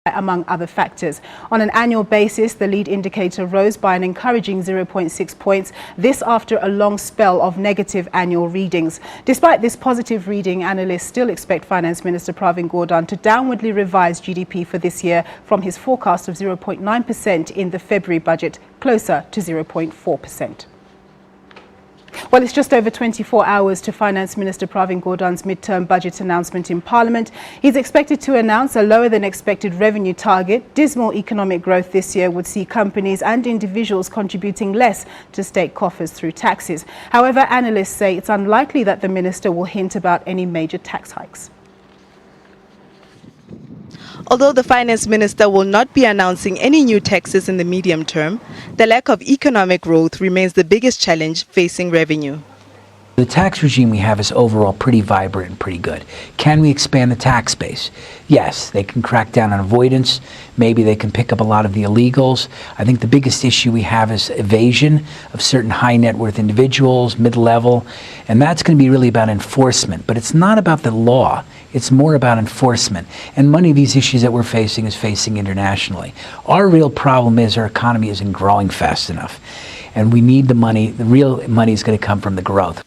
among other factors. On an annual basis, the lead indicator rose by an encouraging 0.6 points, this after a long spell of negative annual readings. Despite this positive reading, analysts still expect Finance Minister Pravin Gordhan to downwardly revise GDP for this year from his forecast of 0.9% in the February budget, closer to 0.4%. Well, it's just over 24 hours to Finance Minister Pravin Gordhan's midterm budget announcement in Parliament. He's expected to announce a lower than expected revenue target. Dismal economic growth this year would see companies and individuals contributing less to state coffers through taxes. However, analysts say it's unlikely that the minister will hint about any major tax hikes. Although the finance minister will not be announcing any new taxes in the medium term, the lack of economic growth remains the biggest challenge facing revenue. The tax regime we have is overall pretty vibrant and pretty good. Can we expand the tax base? Yes, they can crack down on avoidance. Maybe they can pick up a lot of the illegals. I think the biggest issue we have is evasion of certain high net worth individuals, mid-level, and that's going to be really about enforcement. But it's not about the law. It's more about enforcement. And many of these issues that we're facing is facing internationally. Our real problem is our economy isn't growing fast enough. And we need the money. The real money is going to come from the growth.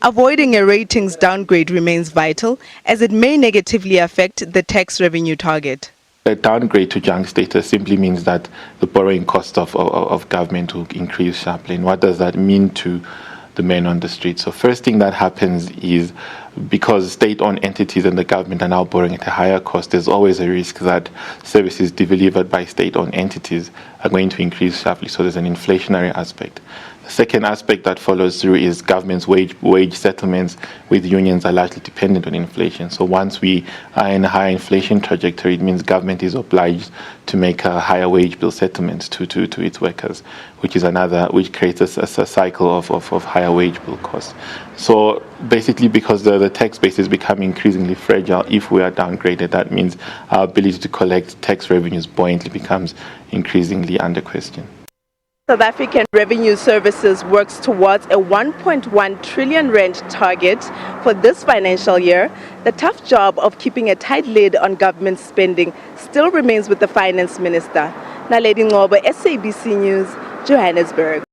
Avoiding a ratings downgrade remains vital, as it may negatively affect the tax revenue target. A downgrade to junk status simply means that the borrowing cost of government will increase sharply. And what does that mean to the men on the street? So first thing that happens is, because state-owned entities and the government are now borrowing at a higher cost, there's always a risk that services delivered by state-owned entities are going to increase sharply. So there's an inflationary aspect. The second aspect that follows through is government's wage settlements with unions are largely dependent on inflation. So once we are in a higher inflation trajectory, it means government is obliged to make a higher wage bill settlements to its workers, which creates a cycle of higher wage bill costs. So basically, because the tax base is becoming increasingly fragile, if we are downgraded, that means our ability to collect tax revenues buoyantly becomes increasingly under question. South African Revenue Services works towards a 1.1 trillion rand target for this financial year. The tough job of keeping a tight lid on government spending still remains with the Finance Minister. Naledi Ngobo, SABC News, Johannesburg.